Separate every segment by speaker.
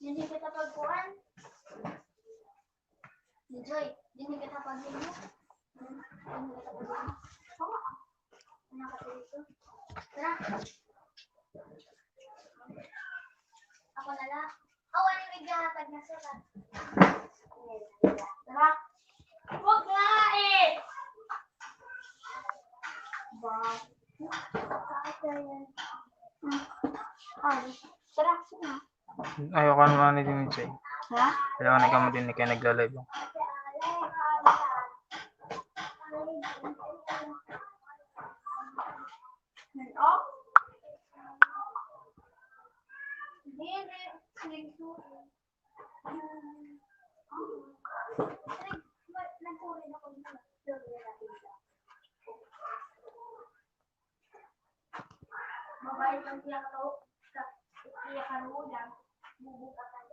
Speaker 1: Hindi kita pagkuhan. Joy, hindi kita pagkuhan. Anak ka dito. Tara. Ako na lang. Ano yung iglahatag na sulat? Tara. Huwag nga eh! Ba? Kaya yan. Tara.
Speaker 2: Ayoko naman din ni Jay.
Speaker 1: Ha?
Speaker 2: Kailangan na kamo din kaya nagla-live yung.
Speaker 1: Mabait lang siya iya kanulang bubukatan.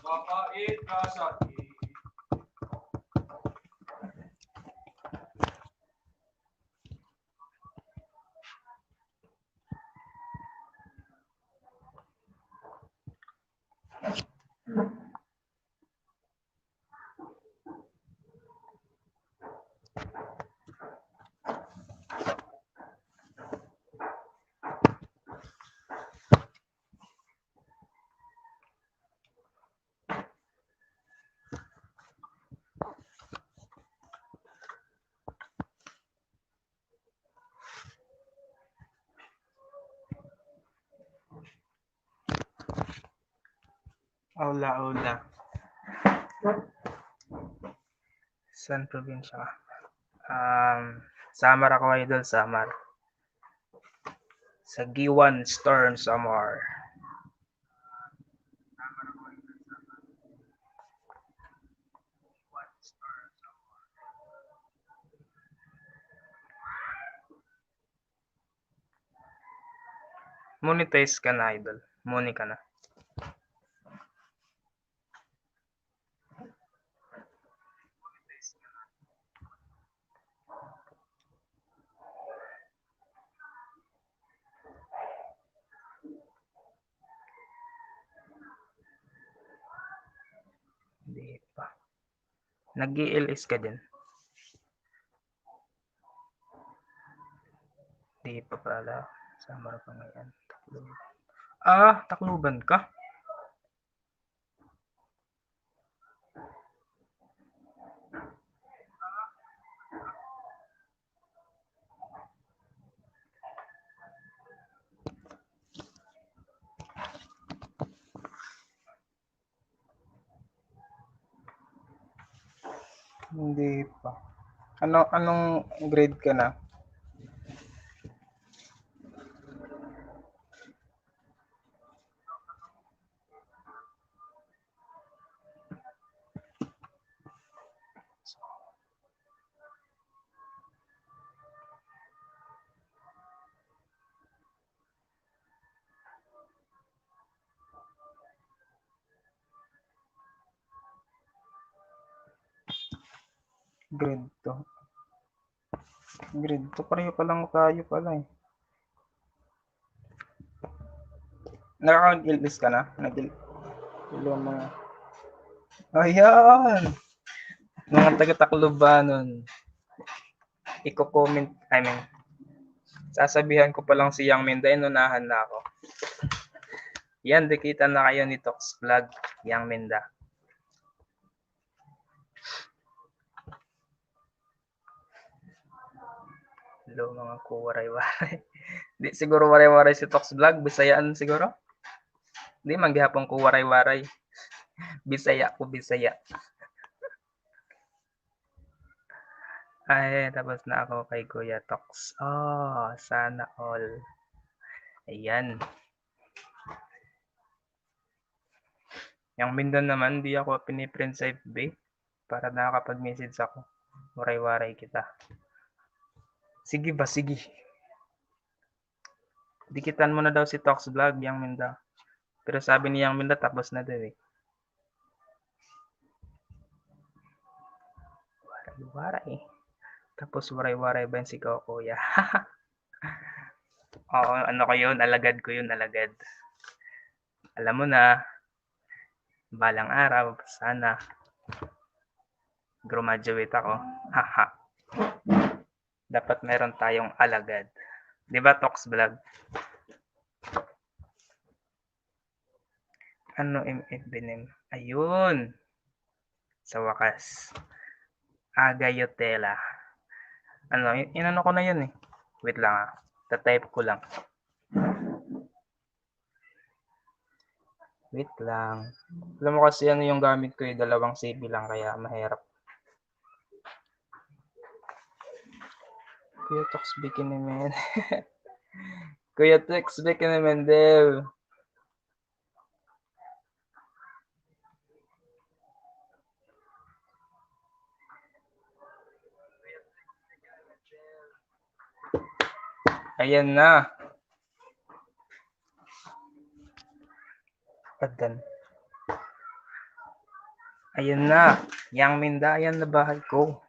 Speaker 3: Mapait ka sa akin.
Speaker 2: Aula. Saan probinsya ka? Samar ako, idol. Samar. Sa Giwan Storm, Samar. Monetize ka na, idol. Money ka na. Nag-ELS ka din. Di pa pala. Samar pa ngayon. Tacloban. Tacloban ka? Hindi pa. Anong grade ka na? Grade 2. Grade 2, pareho pa lang tayo pala eh. Nakaka-LS ka na? Mga... Ayan! Mga taga-Taclobanon. Iko-comment, sasabihan ko pa lang si Yang Minda, inunahan na ako. Yan, dikita na kayo ni Tox Vlog, Yang Minda. Hello mga kuwaray-waray. Di siguro waray-waray si Tox Vlog, Bisayaan siguro? Di manggihapon ko waray-waray. Bisaya ko, Bisaya. Ay, tapos na ako kay Kuya Tox. Sana all. Ayan. Yang Mindan naman, di ako piniprint sa FB para nakakapag-message ako. Waray-waray kita. Sige ba, sige. Dikitan mo na daw si Tox Vlog, Yang Minda. Pero sabi ni Yang Minda, tapos na daw eh. Waray-waray. Tapos waray-waray ba yung sigaw, kuya? Oo, ano ko yun? Alagad ko yun, alagad. Alam mo na, balang araw, sana, graduate ako. Haha. Dapat meron tayong alagad. Diba, Tox Vlog? Ano MFBNM? Ayun. Sa wakas. Agayotela. Inano ko na yun eh. Wait lang Ta-type ko lang. Wait lang. Alam mo kasi ano yung gamit ko eh. 2 CV lang kaya mahirap. Kuya Tox Bikini Man. Kuya Tox Bikini Man, Dev. Ayan na. Adan. Ayan na. Yang Minda, ayan na bahay ko.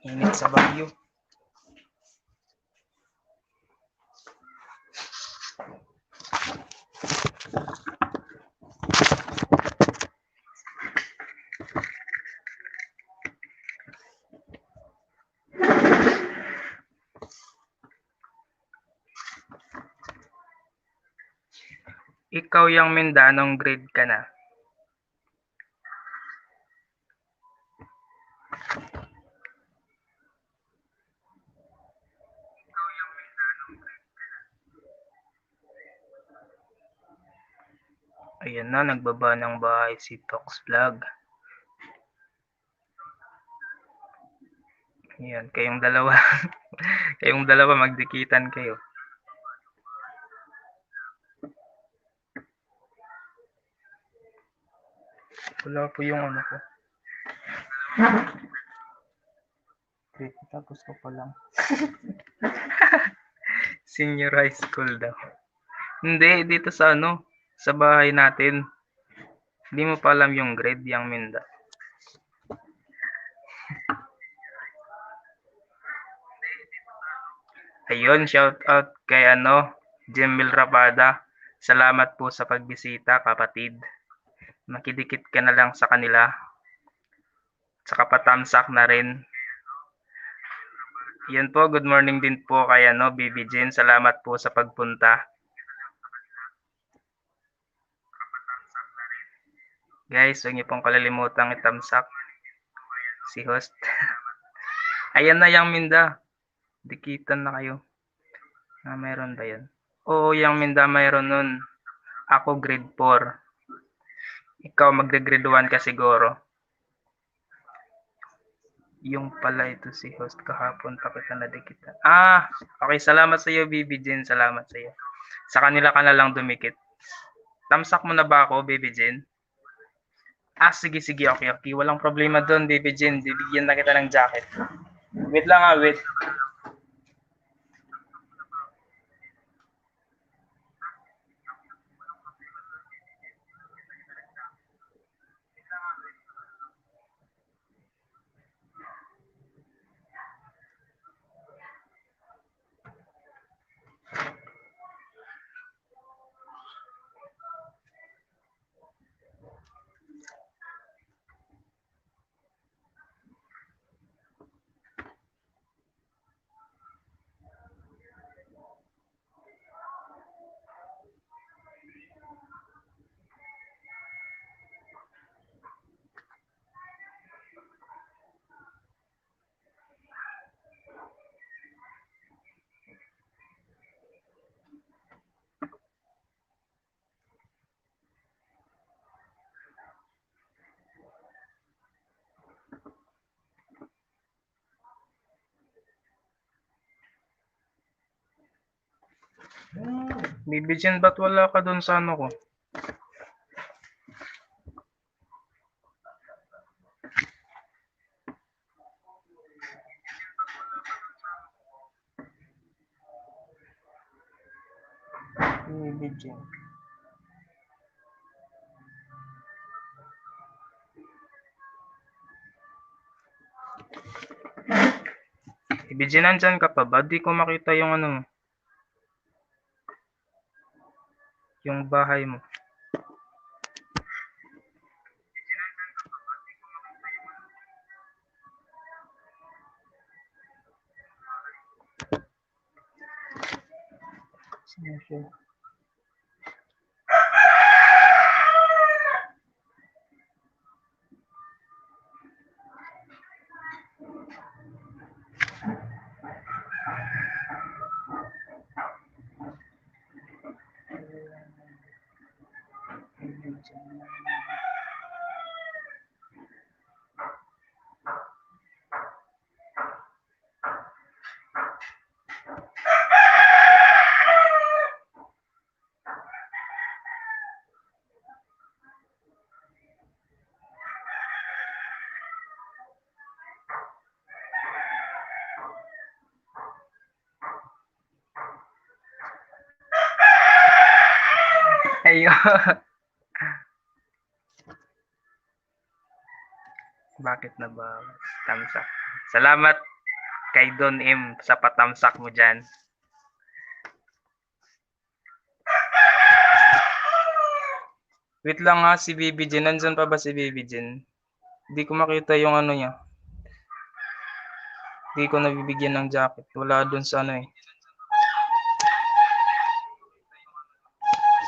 Speaker 2: Init sa Baguio. Ikaw Yang Minda, anong grade ka na? Ayan na, nagbaba ng bahay si Tox Vlog. Ayan, kayong dalawa. Kayong dalawa magdikitan kayo. Wala po yung ano ko. Tapos ko pa lang. Senior high school daw. Hindi, dito sa ano, sa bahay natin. Hindi mo pa alam yung grade, yung Minda. Ayun, shout out kay Jemil Rabada. Salamat po sa pagbisita, kapatid. Makidikit ka na lang sa kanila. Saka patamsak na rin. Yan po, good morning din po kay BB Jen. Salamat po sa pagpunta. Guys, huwag niyo pong kalilimutang itamsak si host. Ayan na yung Minda. Dikitan na kayo. Meron ba yan? Oo, yung Minda mayroon nun. Ako grade 4. Ikaw magde-grade 1 ka siguro. Yung pala ito si host kahapon pa kita nadikitan. Okay. Salamat sa iyo, BB Jen. Salamat sa iyo. Sa kanila ka na lang dumikit. Tamsak mo na ba ako, BB Jen? Sige. Okay. Walang problema doon, BB Jen. Bibigyan na kita ng jacket. Wait lang wait. BB Jen, ba't wala ka doon sa ko? BB Jen. BB Jen, nandyan ka pa ba? Di ko makita yung yung bahay mo. Sure. Ayun. Bakit na ba tamsak? Salamat kay Don M sa patamsak mo dyan. Wait lang si BB Jen. Nandyan pa ba si BB Jen? Hindi ko makita yung niya. Hindi ko nabibigyan ng jacket. Wala dun sa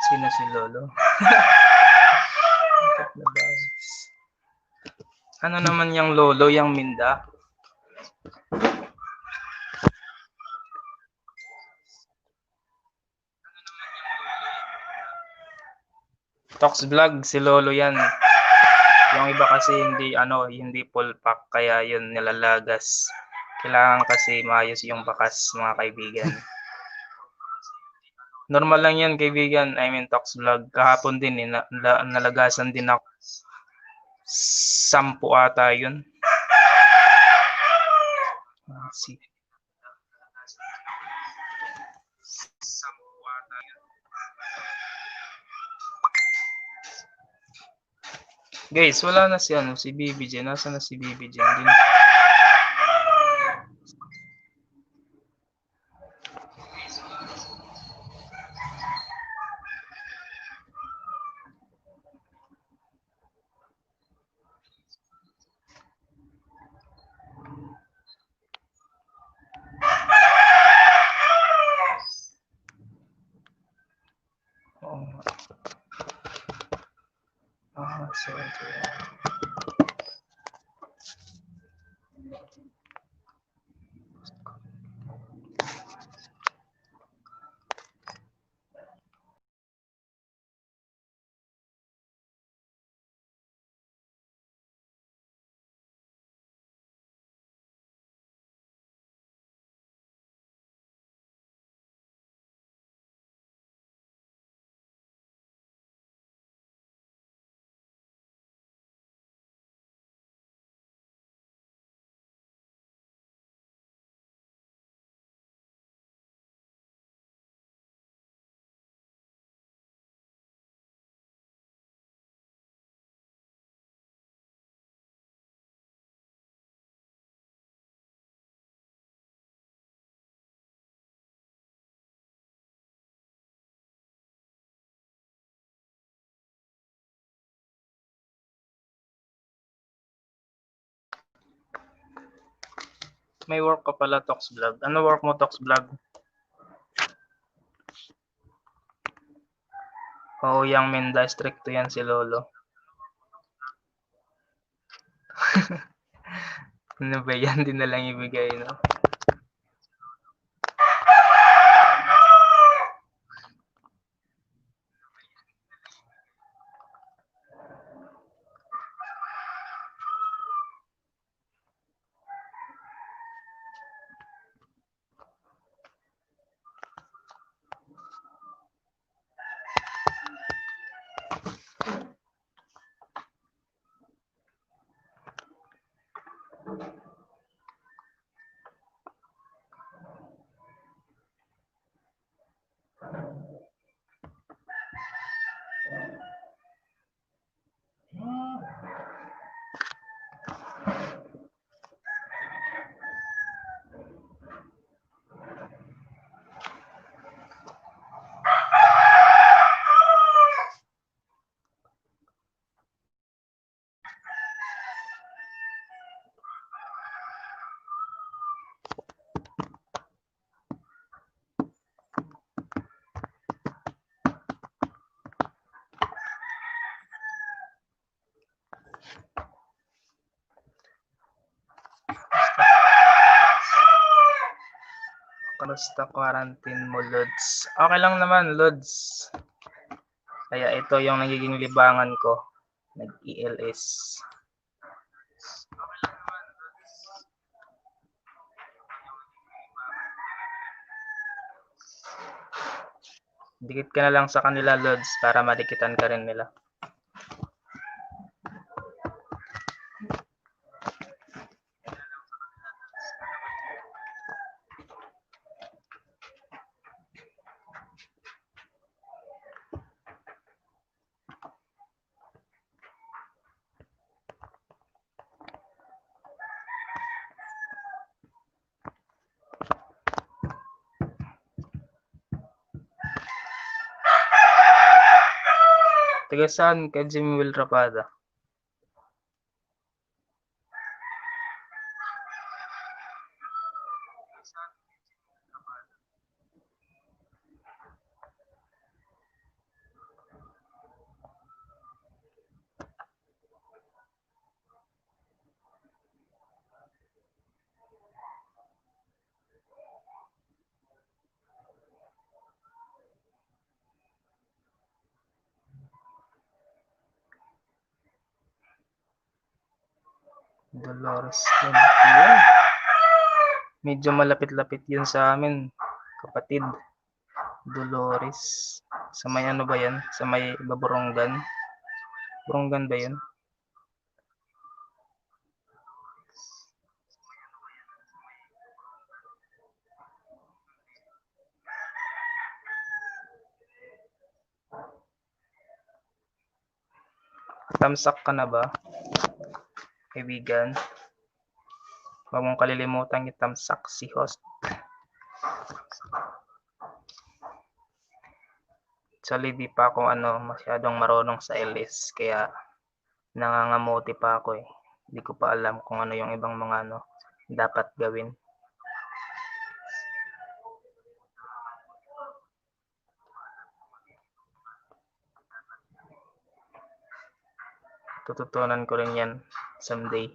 Speaker 2: Sino si Lolo? Ano naman yung Lolo, yung Minda? Tox Vlog, si Lolo yan. Yung iba kasi hindi full pack, kaya yun nilalagas. Kailangan kasi maayos yung bakas, mga kaibigan. Normal lang yan, kaibigan. Tox Vlog. Kahapon din, nalagasan din ako. 10 ata yun. Guys, wala na si ano, si BBJ. Nasaan na si BBJ? Hindi. Oo nga. Sorry. May work ka pala, Tox Vlog. Ano work mo, Tox Vlog? Oo, Yang Minda. Stricto yan si Lolo. Ano ba yan? Di na lang ibigay, no? Kamusta quarantine mo, Lods? Okay lang naman, Lods. Kaya ito yung nagiging libangan ko. Nag-ELS. Dikit ka na lang sa kanila, Lods, para madikitan ka rin nila. Taga saan ka, Jimmy Will Rapada? Dolores. Yan. Medyo malapit-lapit yun sa amin, kapatid. Dolores. Sa may ano ba yan? Sa may Baburonggan? Buronggan ba yun? Tamsak ka na ba, kaibigan? Huwag mong kalilimutan itamsak si host. Actually, di pa ako masyadong marunong sa LS, kaya nangangamuti pa ako eh. Hindi ko pa alam kung ano yung ibang mga dapat gawin. Tututunan ko rin yan someday.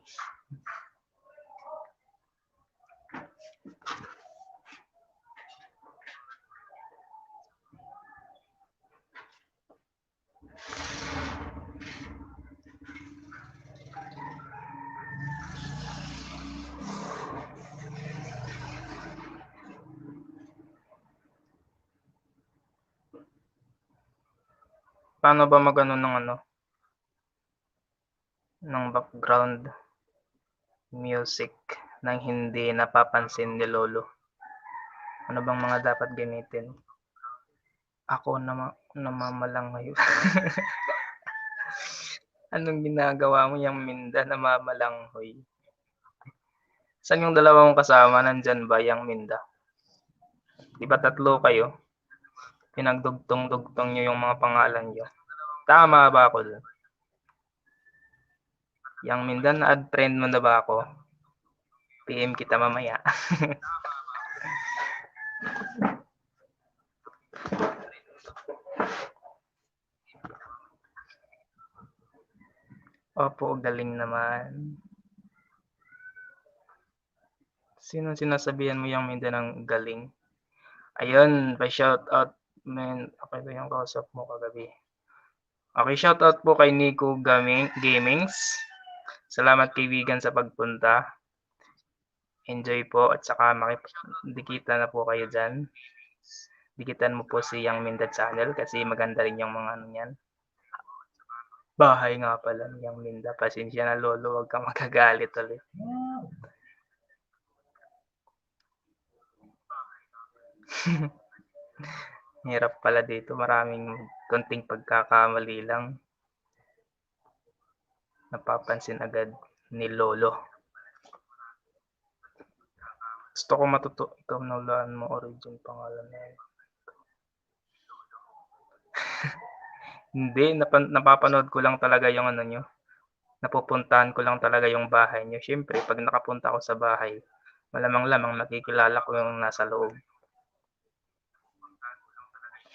Speaker 2: Paano ba magano ng background music nang hindi napapansin ni Lolo? Ano bang mga dapat gamitin? Ako namamalanghoy. Anong ginagawa mo yang Minda namamalanghoy? Saan yung dalawa mong kasama? Nandyan ba yang Minda? Di ba 3 kayo? Pinagdugtong-dugtong nyo yung mga pangalan nyo. Tama ba ako dun? Yang Minda, na-add friend mo na ba ako? PM kita mamaya. Opo, galing naman. Sino sinasabihan mo yung Minda ng galing? Ayun, pa-shout out. Man, okay ba yung kausap mo kagabi? Okay, shout out po kay Nico Gamings. Salamat kaibigan sa pagpunta. Enjoy po at saka makipagdikita na po kayo dyan. Dikitan mo po si Yang Minda channel kasi maganda rin yung mga niyan. Bahay nga pala ni Yang Minda. Pasensya na Lolo, huwag kang magagalit ulit. Hirap pala dito, maraming konting pagkakamali lang. Napapansin agad ni Lolo. Gusto ko matuto. Ikaw naulaan mo origin pangalan na yun. Hindi, napapanood ko lang talaga yung nyo. Napupuntahan ko lang talaga yung bahay nyo. Siyempre, pag nakapunta ako sa bahay, malamang-lamang makikilala ko yung nasa loob.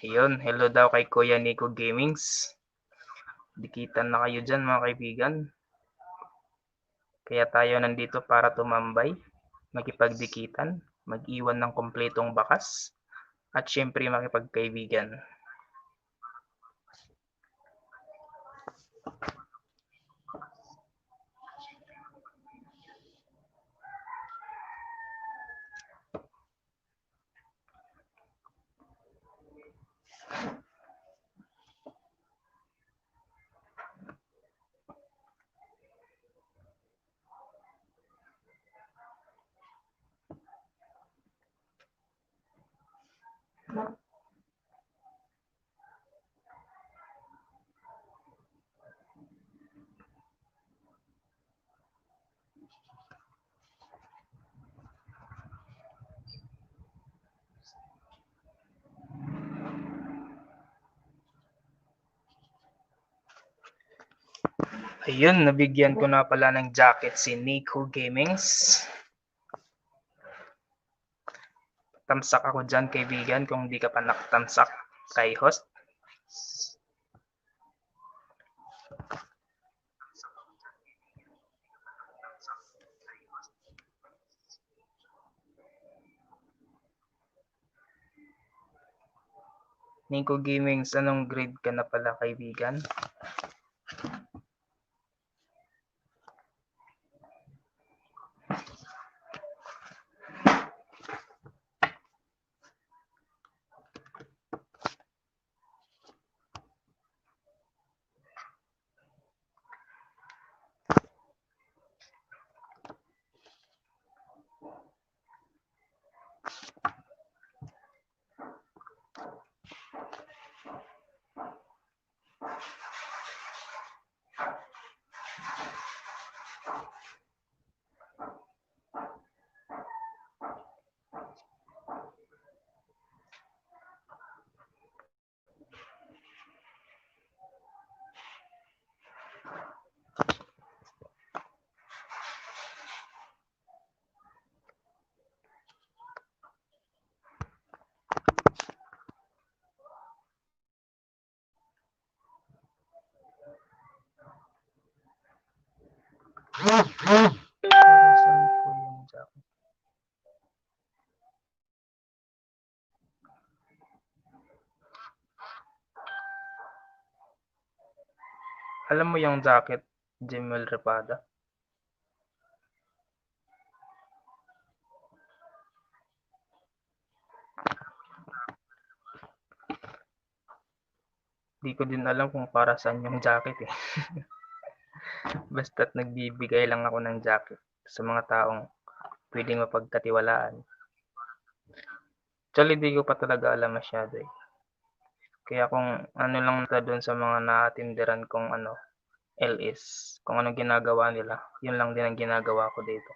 Speaker 2: Ayun, hello daw kay Kuya Nico Gamings. Dikitan na kayo dyan mga kaibigan. Kaya tayo nandito para tumambay, makipagdikitan, mag-iwan ng kompletong bakas, at syempre makipagkaibigan. Ayun, nabigyan ko na pala ng jacket si Nico Gamings. Tamsak ako dyan kaibigan kung di ka pa nakatamsak kay host. Nico Gamings, anong grade ka na pala kaibigan? Pero saan po yung jacket? Alam mo yung jacket, Jemel Repada? Di ko din alam kung para saan yung jacket eh. Basta't nagbibigay lang ako ng jacket sa mga taong pwedeng mapagkatiwalaan. Actually, di ko pa talaga alam masyado eh. Kaya kung ano lang ta doon sa mga naatindiran kong LS, kung anong ginagawa nila, yun lang din ang ginagawa ko dito.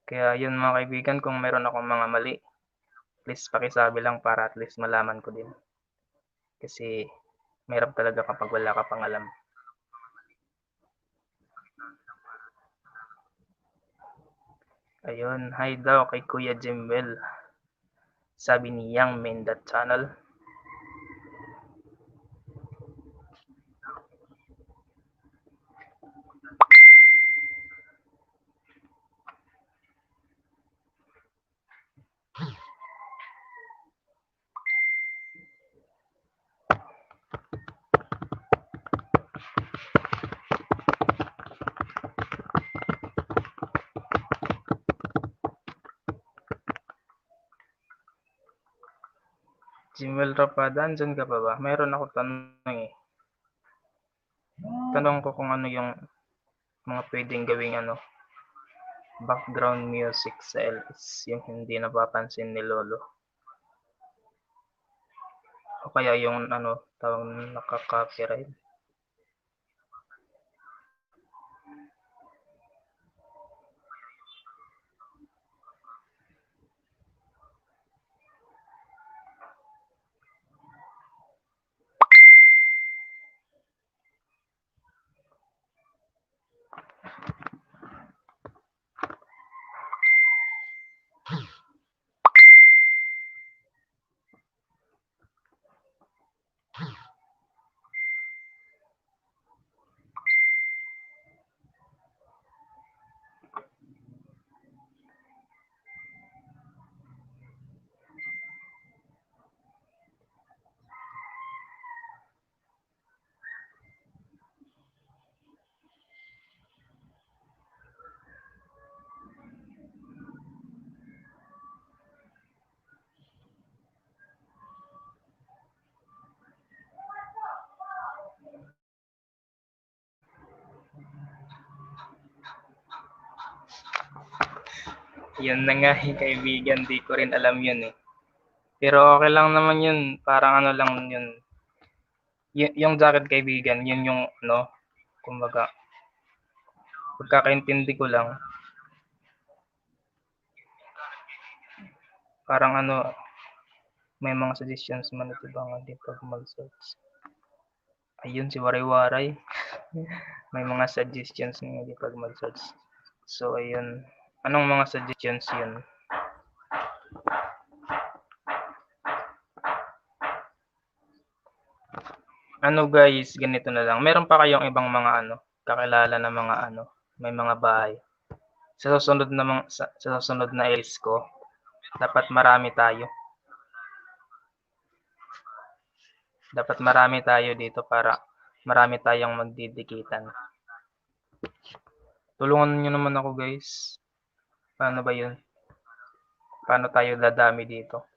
Speaker 2: Kaya yun mga kaibigan, kung meron akong mga mali, please pakisabi lang para at least malaman ko din. Kasi mahirap talaga kapag wala ka pang alam. Ayun, hi daw kay Kuya Jimwell. Sabi ni Yang Mendat Channel. Jimwell Rapada, andyan ka pa ba? Mayroon ako tanong eh. Tanong ko kung ano yung mga pwedeng gawing background music sa LS, yung hindi napapansin ni Lolo. O kaya yung tawag naka-copyright. Yun na nga kaibigan, di ko rin alam yun eh. Pero okay lang naman yun, parang lang yun. Yung jacket kaibigan, yun yung kumbaga, pagkakaintindi ko lang, parang may mga suggestions man ito ba nga di pag mag-search. Ayun si Waray-Waray. May mga suggestions nga di pag mag-search. So ayun, anong mga suggestions yun? Guys, ganito na lang. Meron pa kayong ibang mga kakilala na mga may mga bahay. Sa susunod na sa susunod na LS ko, dapat marami tayo. Dapat marami tayo dito para marami tayong magdidikitan. Tulungan niyo naman ako, guys. Paano ba 'yun? Paano tayo dadami dito?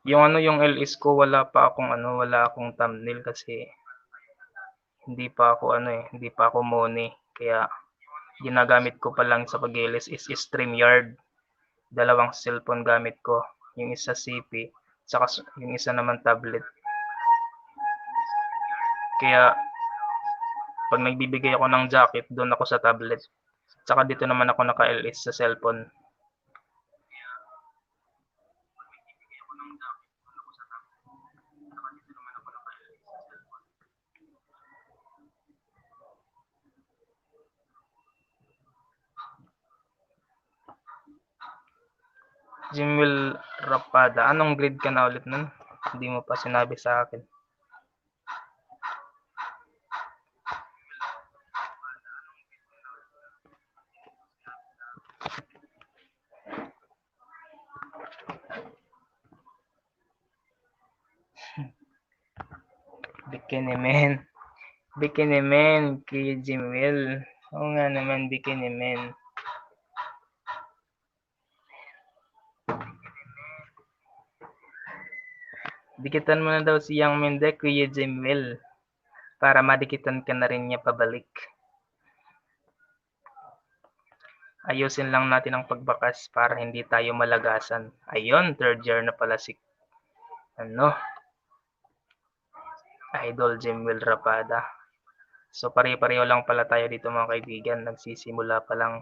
Speaker 2: Yung LS ko wala akong thumbnail kasi hindi pa ako money. Kaya ginagamit ko pa lang sa pag-LS is StreamYard. Dalawang cellphone gamit ko. Yung isa CP, saka yung isa naman tablet. Kaya pag nagbibigay ako ng jacket, doon ako sa tablet. Saka dito naman ako naka-LS sa cellphone. Jimwell Rapada, anong grade ka na ulit nun? Hindi mo pa sinabi sa akin. Bikini men. Bikini men, Kuya Jimwell. Oo nga naman, Bikini men. Dikitan mo na daw si Yang Mende, Kuya Jimwell. Para madikitan ka na rin niya pabalik. Ayusin lang natin ang pagbakas para hindi tayo malagasan. Ayun, third year na pala si Idol Jimwell Rapada. So pare-pareho lang pala tayo dito mga kaibigan. Nagsisimula pa lang.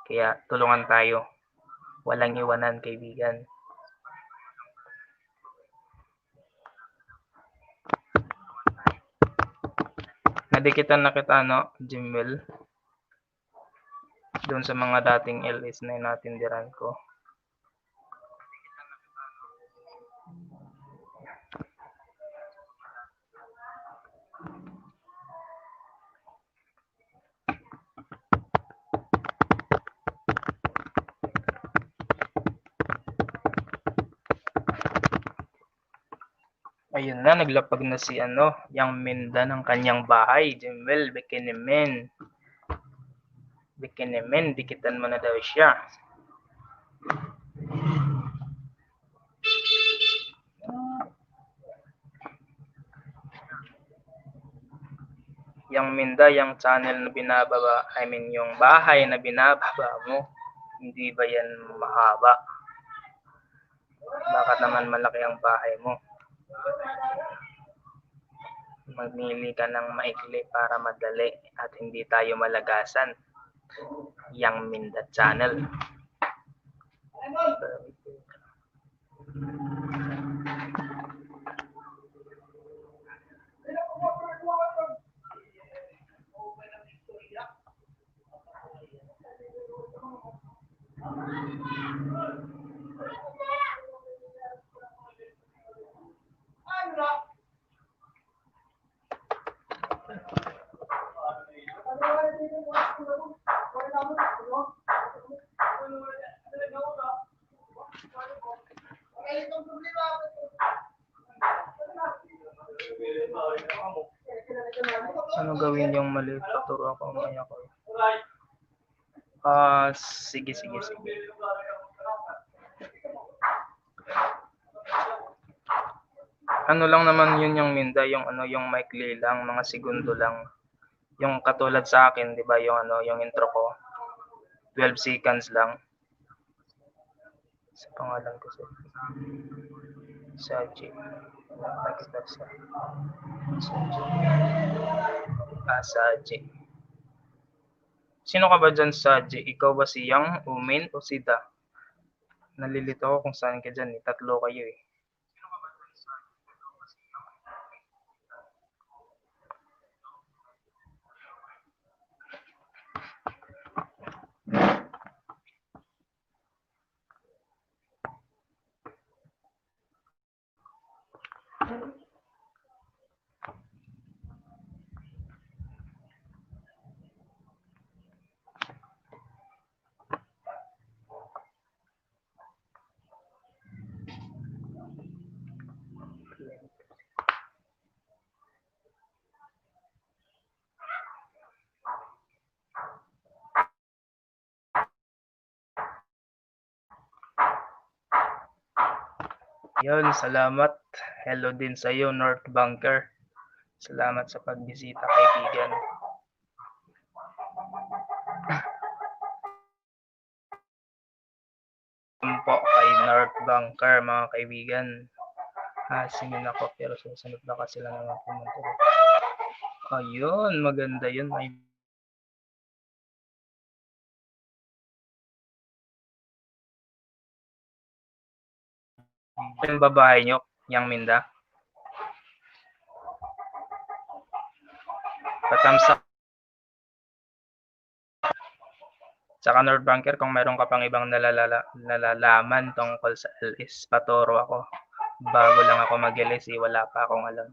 Speaker 2: Kaya tulungan tayo. Walang iwanan kaibigan. Nadikitan na kita Jimwell. Doon sa mga dating LS na natindiran ko. Ayun na, naglapag na si Yang Minda ng kanyang bahay. Jimwell, Bikini men. Bikini men, dikitan mo na daw siya. Yang Minda, yung channel na binababa, yung bahay na binababa mo, hindi ba yan mahaba? Bakit naman malaki ang bahay mo? Magmili ka ng maikli para madali at hindi tayo malagasan. Yang Minda channel. Ano gawin yung mali? Paturo ako maya ko. Sige. Ano lang naman yun yung Minda, yung yung maikli lang, mga segundo lang. Yung katulad sa akin, 'di ba, yung yung intro ko. 12 seconds lang. Sa pangalan ko Saji. Nakita sa Saji. Sino ka ba dyan, Saji? Ikaw ba si Yang, Umin, o si Da? Nalilito ako kung saan ka dyan. Tatlo kayo eh. Yun, salamat. Hello din sa iyo, North Bunker. Salamat sa pagbisita, kaibigan. Po kay North Bunker, mga kaibigan. Singin ako pero susunod na kasi sila naman pumunta. Ayun, maganda yun. Yung babae nyo, Yang Minda. Patamsak. Saka North Bunker, kung meron ka pang ibang nalalaman tungkol sa LS, paturo ako. Bago lang ako mag-LS, wala pa akong alam.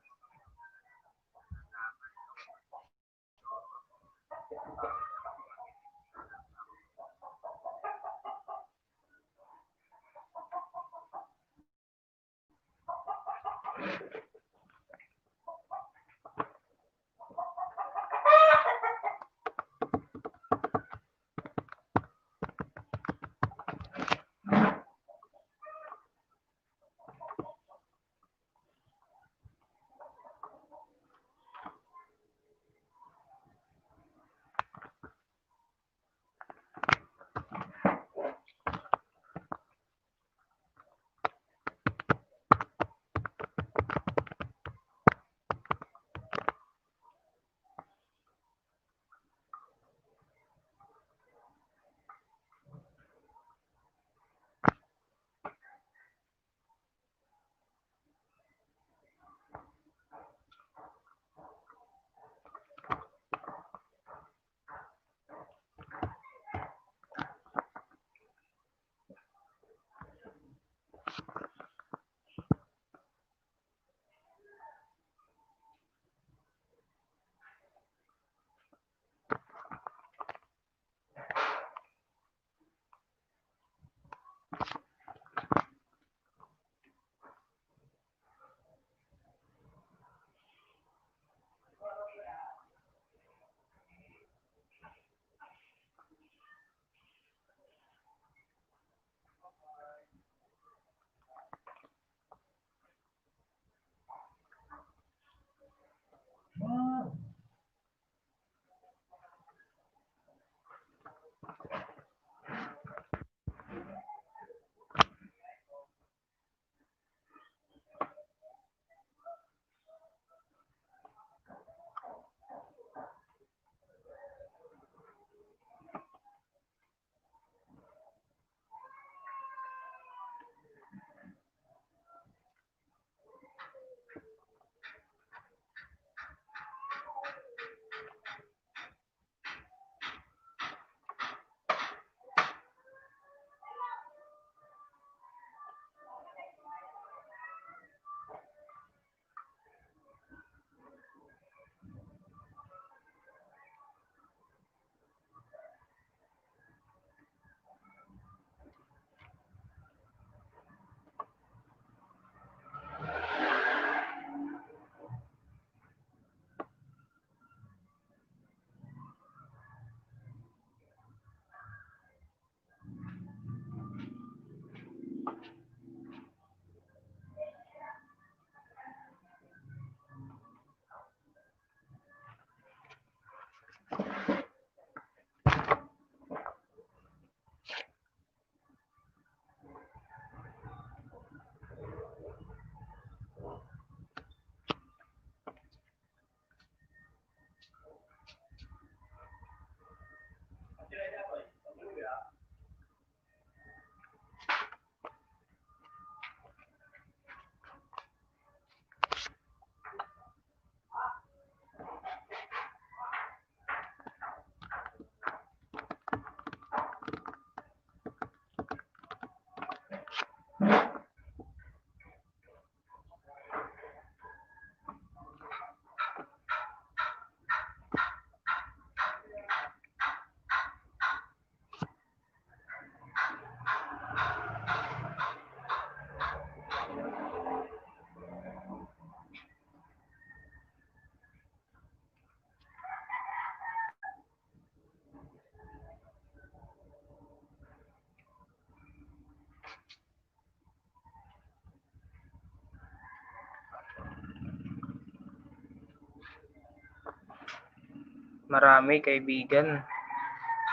Speaker 2: Marami kaibigan.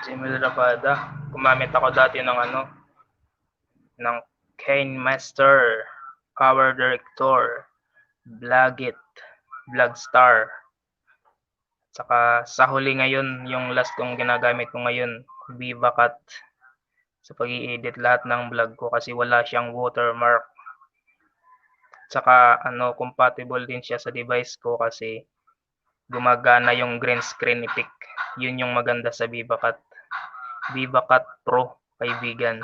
Speaker 2: Jimel Rabada. Gumamit ako dati ng Kane Master, Power Director, Vlogit, Vlogstar. Saka sa huli ngayon, yung last kong ginagamit ko ngayon, VivaCut. Sa pag-i-edit lahat ng vlog ko kasi wala siyang watermark. Saka compatible din siya sa device ko kasi gumagana yung green screen effect. Yun yung maganda sa VivaCut. VivaCut Pro, kaibigan.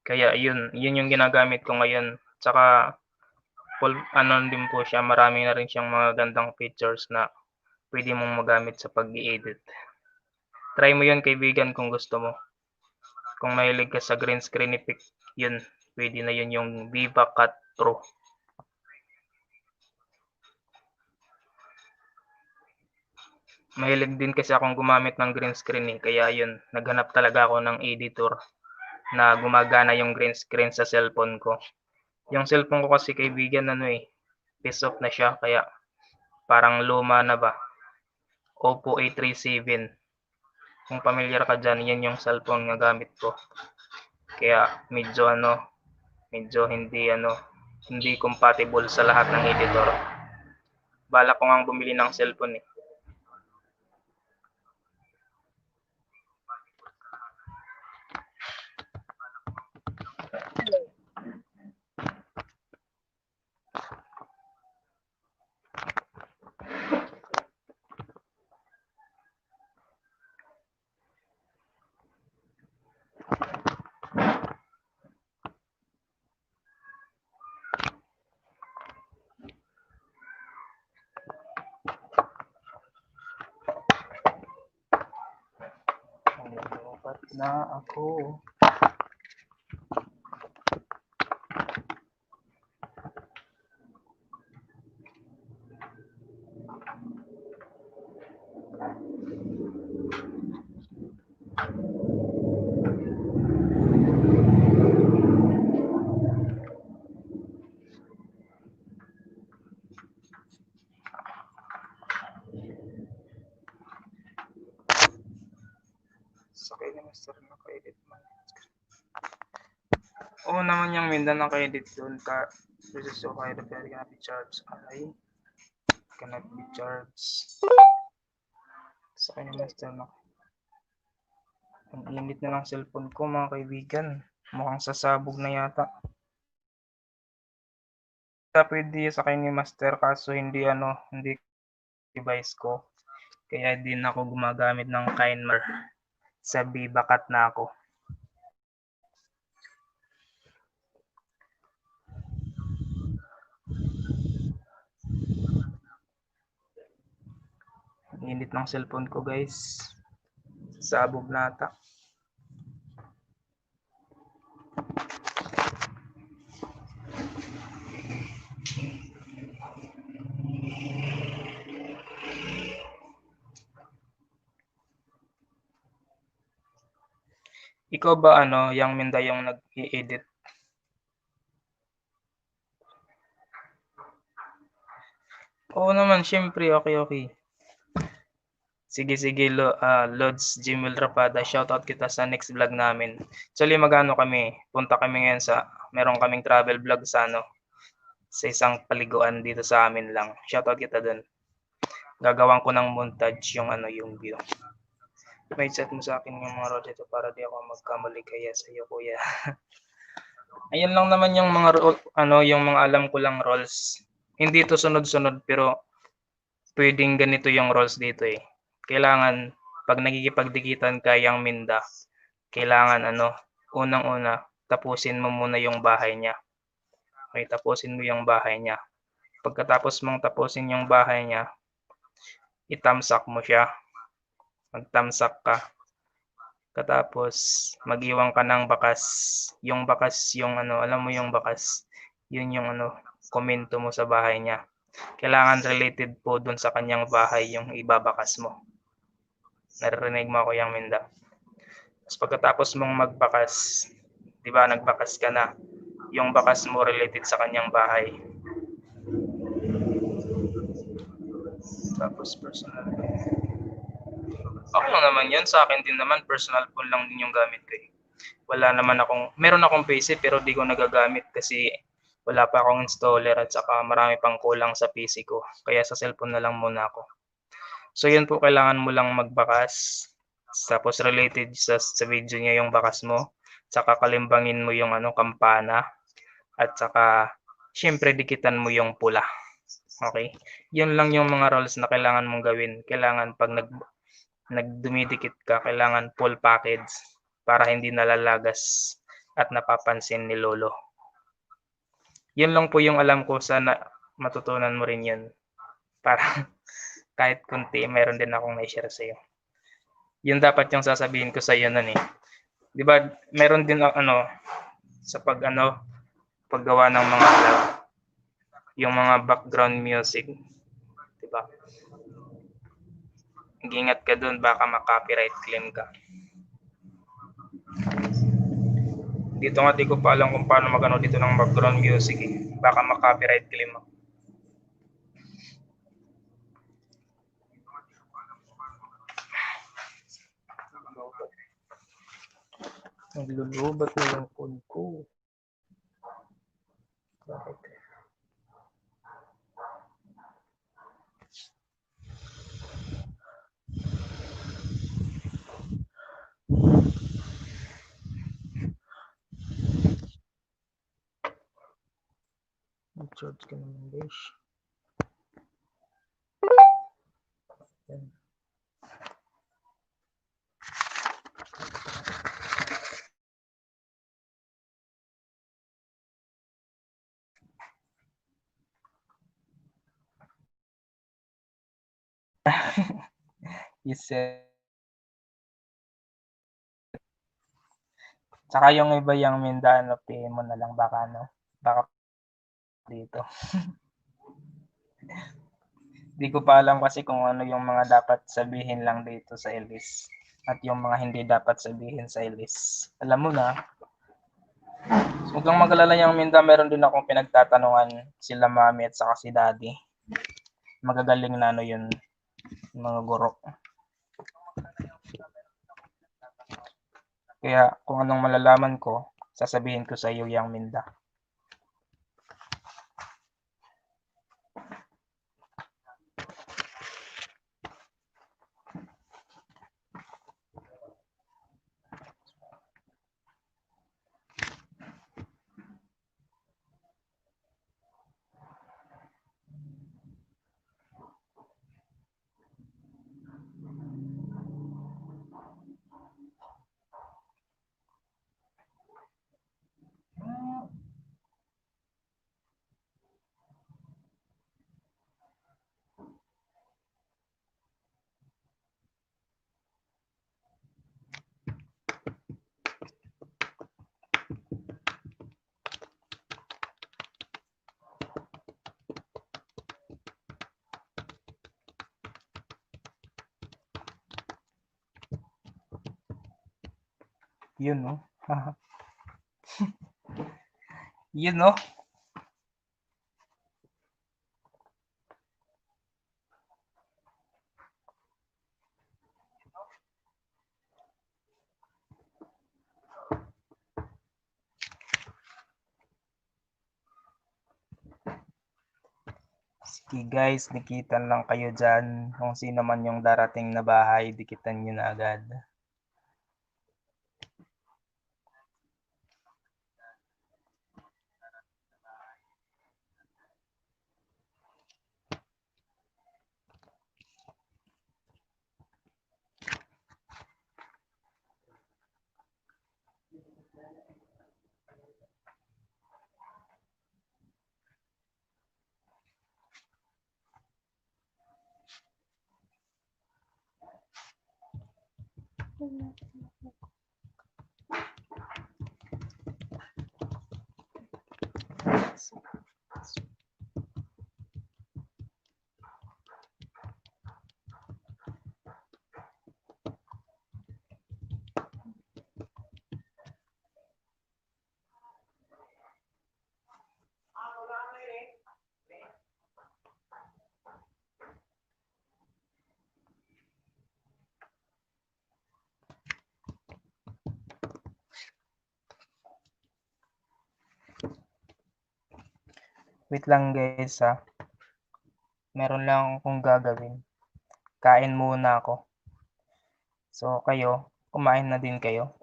Speaker 2: Kaya yun yung ginagamit ko ngayon. Saka din po siya, marami na rin siyang mga gandang features na pwede mong magamit sa pag-i-edit. Try mo yun kaibigan kung gusto mo. Kung mahilig ka sa green screen effect, yun, pwede na yun yung VivaCut Pro. Mahilig din kasi akong gumamit ng green screen kaya yun, naghanap talaga ako ng editor na gumagana yung green screen sa cellphone ko. Yung cellphone ko kasi kaibigan piece off na siya kaya parang luma na ba. Oppo A37. Kung familiar ka dyan, yan yung cellphone na gamit ko. Kaya medyo hindi compatible sa lahat ng editor. Balak ko ngang bumili ng cellphone eh. Lupat na ako. Sakay na master naka-edit man. Oo naman yung Minda naka-edit doon ka. This is so high, the pera cannot be charged. Ay, cannot be charged. Sakay na master naka. Ang init na ng cellphone ko mga kaibigan. Mukhang sasabog na yata. Pwede sakay ni master kaso hindi device ko. Kaya din ako gumagamit ng Kinemer. Sa VivaCut na ako. Init ng cellphone ko guys. Sabog na ata. Ikaw ba yung Minda yung nag-i-edit? Oo naman, syempre, okay. Sige, Lods Jimel Rapada, shoutout kita sa next vlog namin. Actually, punta kami ngayon meron kaming travel vlog sa isang paliguan dito sa amin lang. Shoutout kita dun. Gagawan ko ng montage yung view. May chat mo sa akin yung mga role dito para di ako magkamali kaya sa iyo, kuya. Ayun lang naman yung mga yung mga alam ko lang roles. Hindi to sunod-sunod pero pwedeng ganito yung roles dito eh. Kailangan pag nagkikipagdikitan ka yung Minda, kailangan unang-una tapusin mo muna yung bahay niya. Okay, tapusin mo yung bahay niya. Pagkatapos mong tapusin yung bahay niya, itamsak mo siya. Magtamsak ka. Katapos mag-iwan ka ng bakas. Yung bakas alam mo yung bakas. Yun yung komento mo sa bahay niya. Kailangan related po dun sa kanyang bahay yung ibabakas mo. Naririnig mo ako yung Minda. Tapos pagkatapos mong magbakas, 'di ba, nagbakas ka na. Yung bakas mo related sa kanyang bahay. Tapos personal. Okay lang naman yun. Sa akin din naman, personal phone lang din yung gamit ko eh. Wala naman akong, meron akong PC pero di ko nagagamit kasi wala pa akong installer at saka marami pang kulang sa PC ko. Kaya sa cellphone na lang muna ako. So yun po, kailangan mo lang magbakas. Tapos related sa video niya yung bakas mo. Saka kalimbangin mo yung kampana. At saka syempre dikitan mo yung pula. Okay? Yun lang yung mga roles na kailangan mong gawin. Kailangan pag nagdumidikit ka, kailangan full package para hindi nalalagas at napapansin ni Lolo. Yun lang po yung alam ko, sana matutunan mo rin yun. Para kahit kunti, mayroon din akong na-share sa'yo. Yun dapat yung sasabihin ko sa'yo nun eh. Di ba, meron din sa paggawa ng mga vlog, yung mga background music. Di ba? Mag-ingat ka dun, baka ma-copyright claim ka. Dito nga di ko pa alam kung paano magano dito ng background music eh. Baka ma-copyright claim ako. Naglulubat na yung phone ko. Bakit? Mag-charge ka naman guys. Yan. Yes. Tsaka yung iba yung Mindano, PM mo na lang baka baka dito. Di ko pa alam kasi kung ano yung mga dapat sabihin lang dito sa Elise at yung mga hindi dapat sabihin sa Elise. Alam mo na. So, huwag kang mag-alala yung Minda, meron din akong pinagtatanungan sila mami at saka si daddy. Magagaling na yun, mga guro. Kaya kung anong malalaman ko, sasabihin ko sa iyo yung Minda. Yun no. Yun no. Sige guys, dikitan lang kayo dyan. Kung sino man yung darating na bahay, dikitan nyo na agad. Wait lang guys ha. Meron lang akong gagawin. Kain muna ako. So kayo, kumain na din kayo.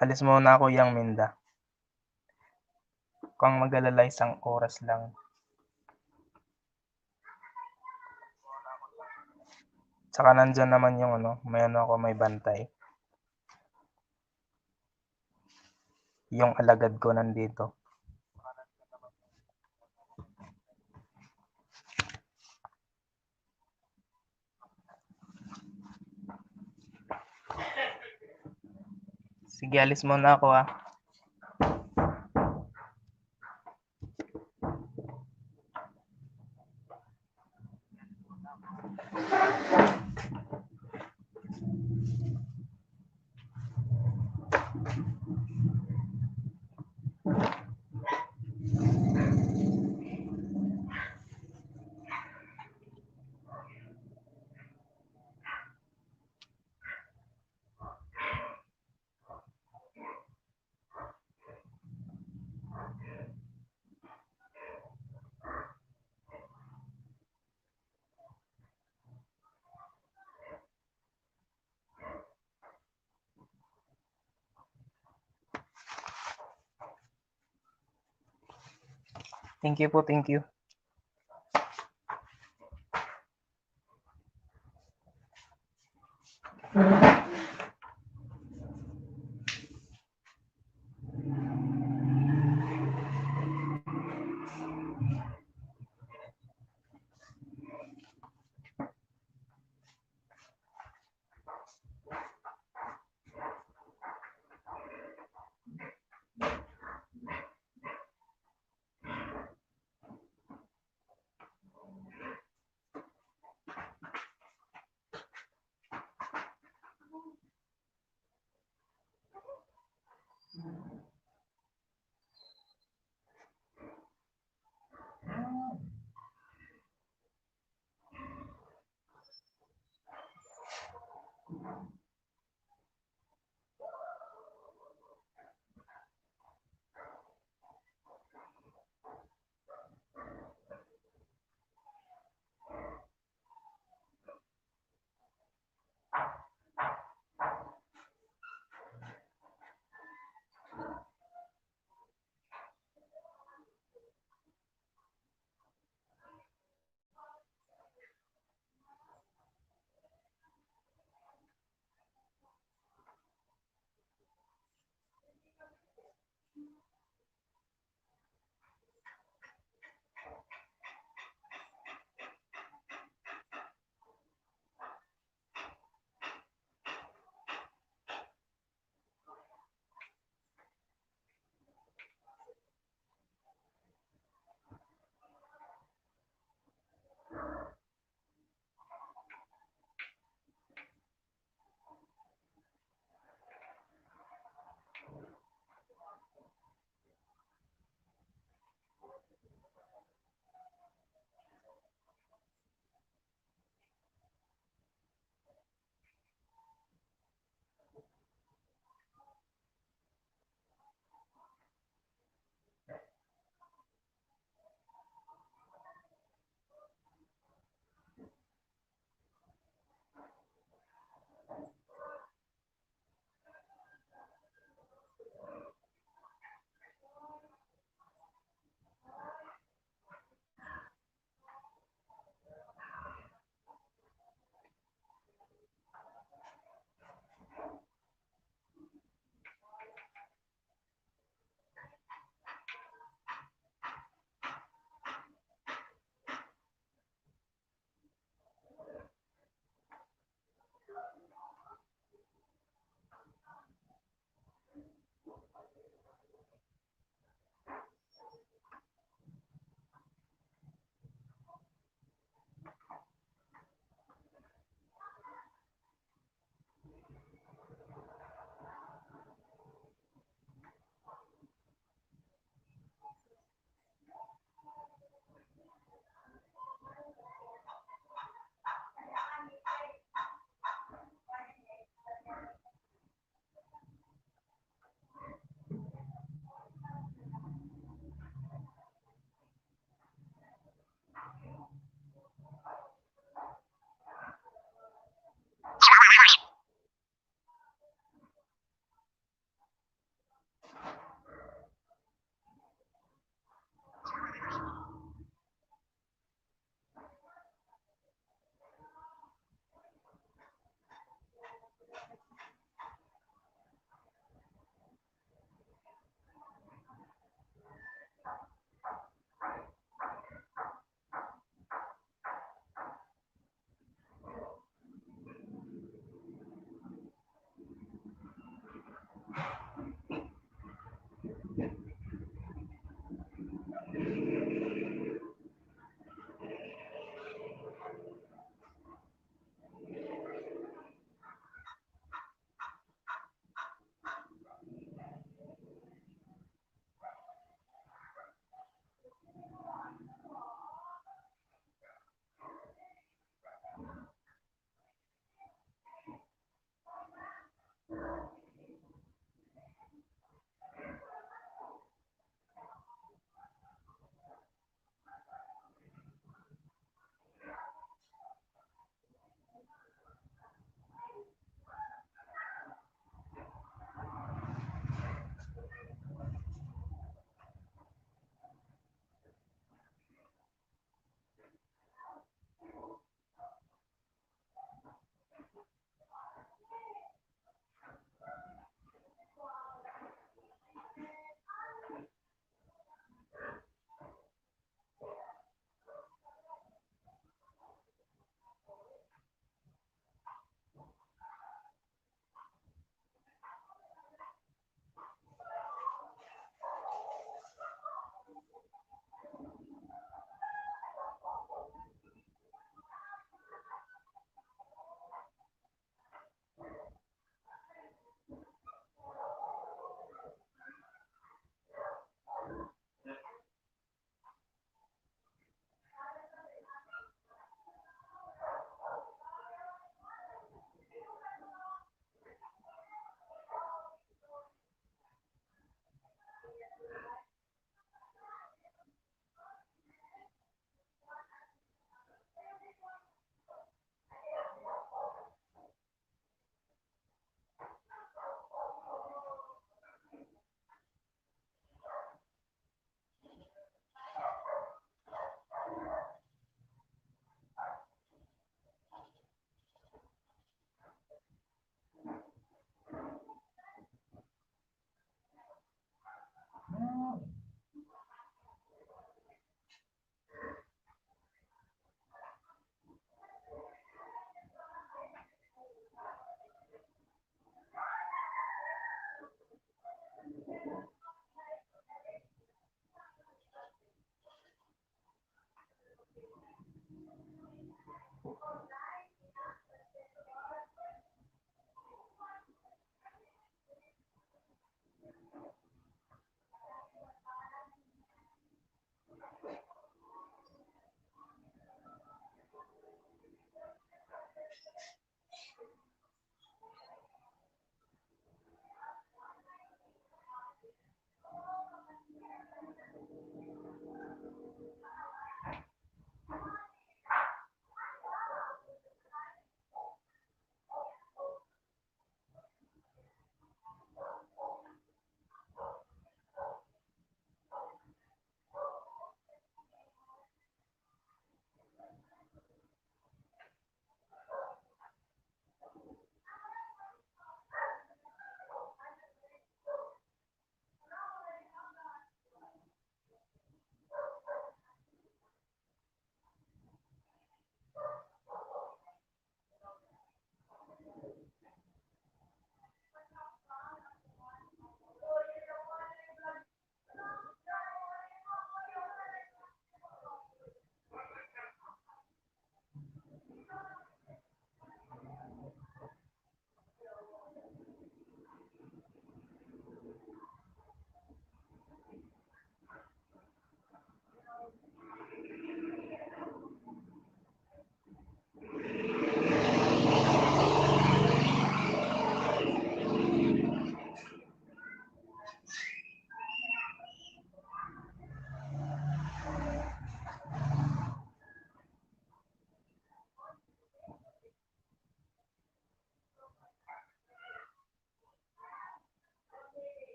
Speaker 2: Alis muna ako yang Minda. Kung mag-alala, isang oras lang. Tsaka nandyan naman yung may ako, may bantay. Yung alagad ko nandito. Sige, alis muna ako ah. Thank you po, thank you.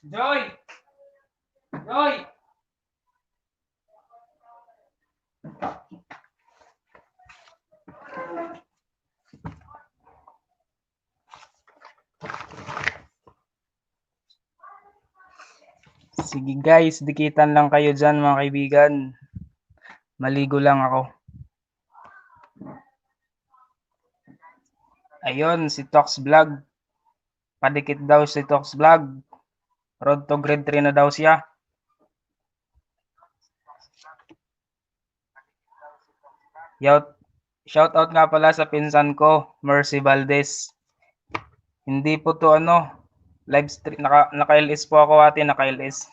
Speaker 3: Joy! Joy!
Speaker 2: Sige guys, dikitan lang kayo dyan mga kaibigan. Maligo lang ako. Ayun, si Tox Vlog. Padikit daw si Tox Vlog. Road to grade 3 na daw siya. Shout out nga pala sa pinsan ko, Mercy Valdez. Hindi po to live stream, naka-LS po ako ate, naka-LS.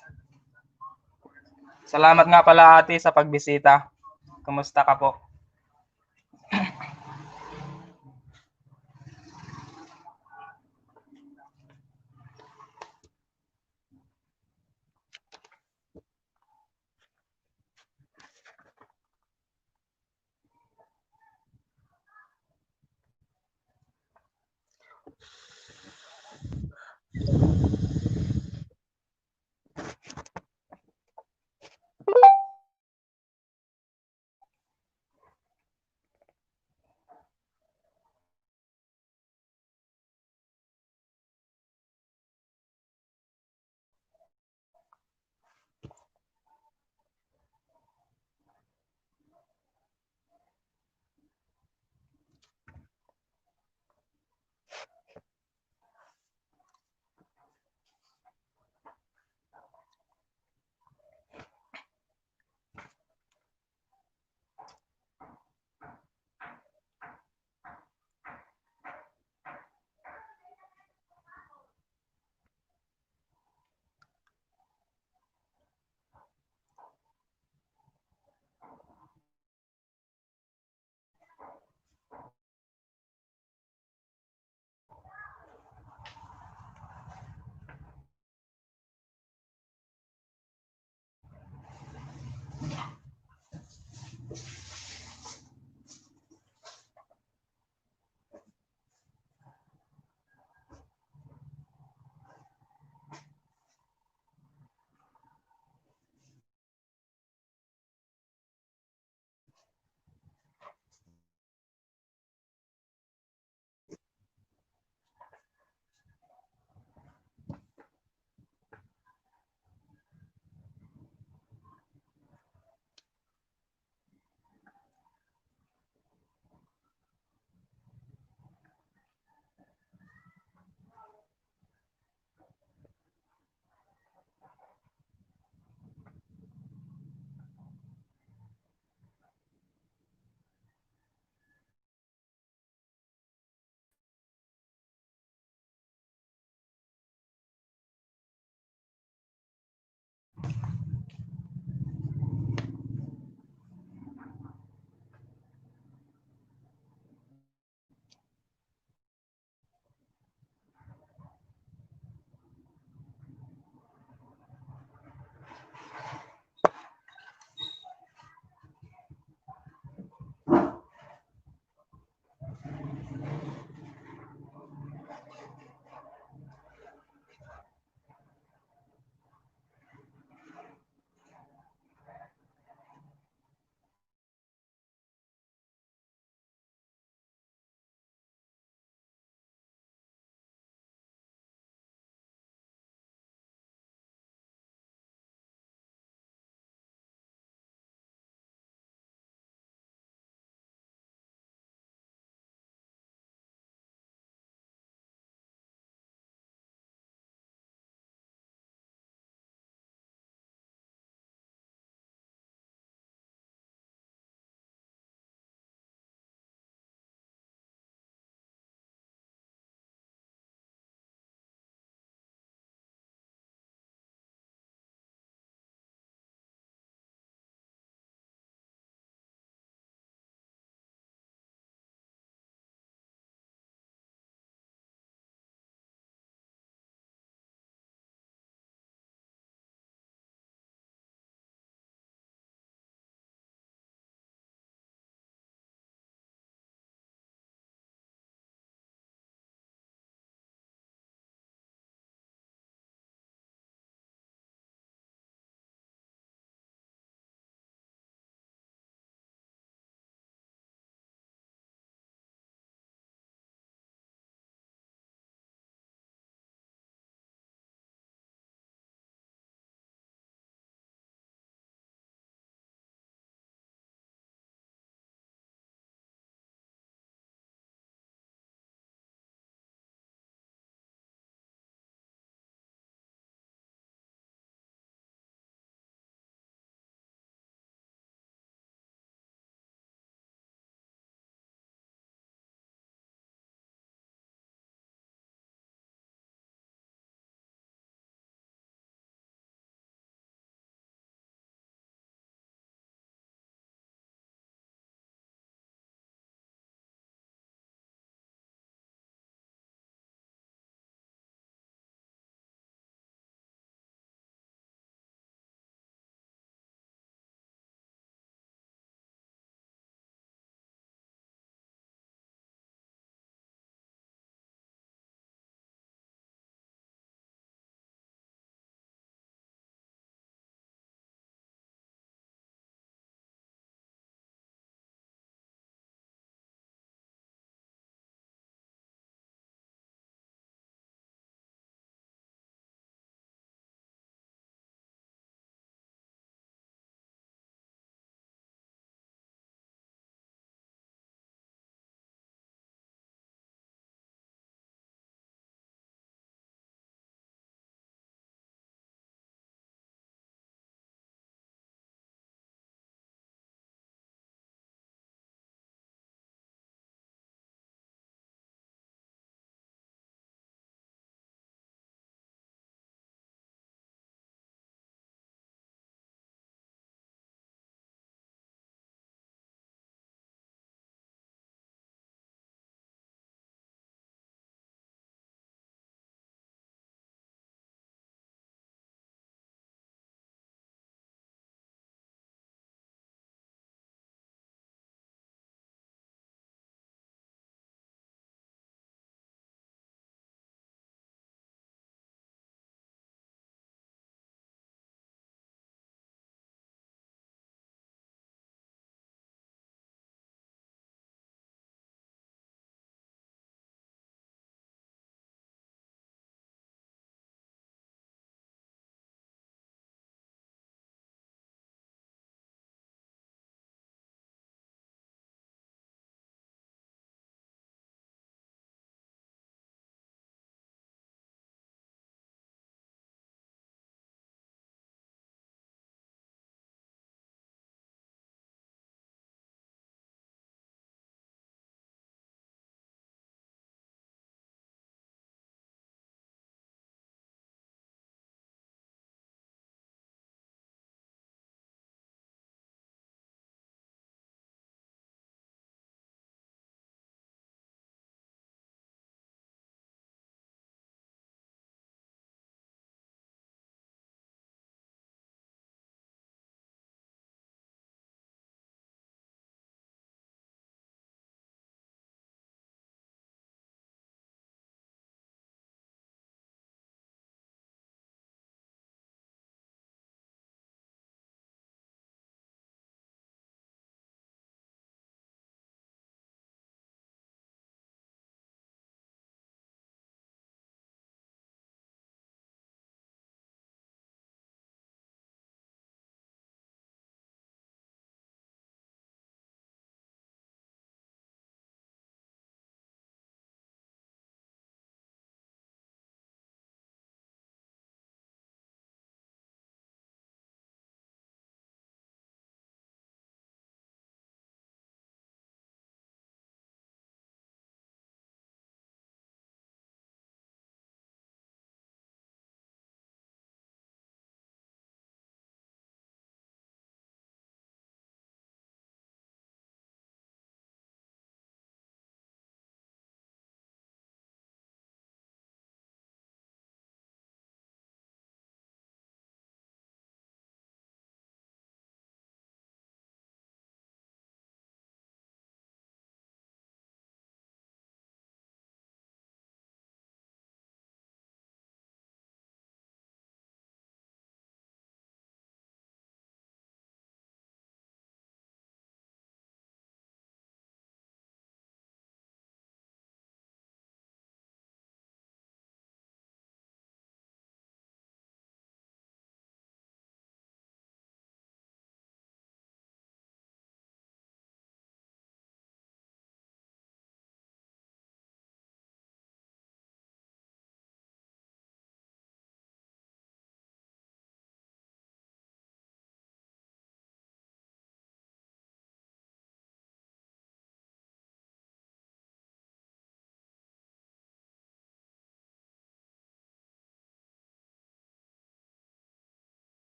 Speaker 2: Salamat nga pala ate sa pagbisita. Kumusta ka po?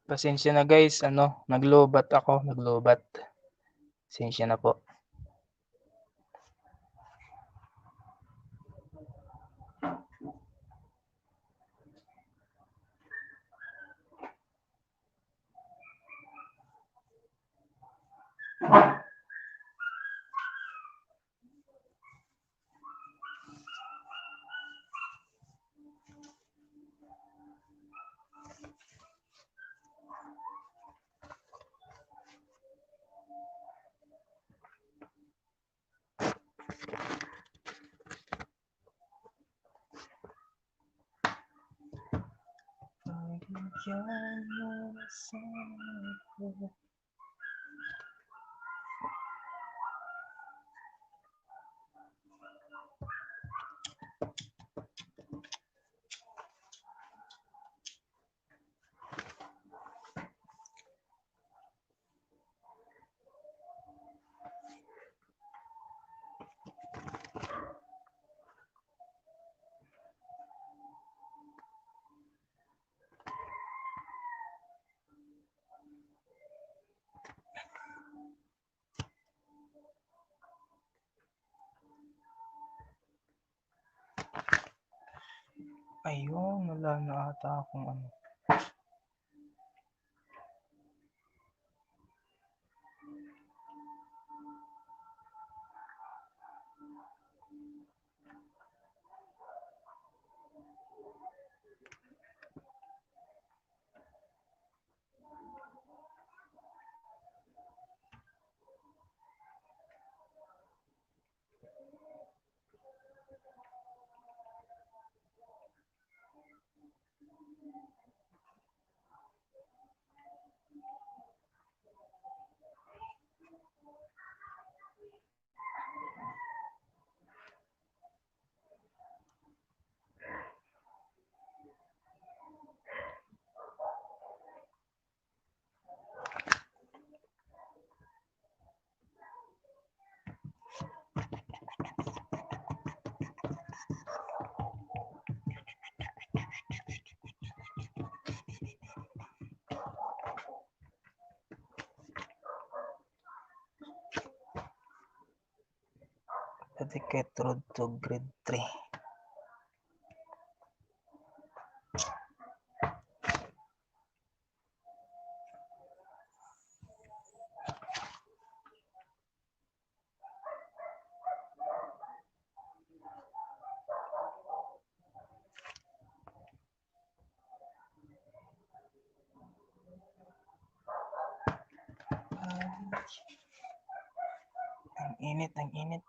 Speaker 2: Pasensya na guys, naglobat ako, naglobat. Pasensya na po. Ayun, wala na ata akong Etiquette Road to Grade 3. Ang init, ang init.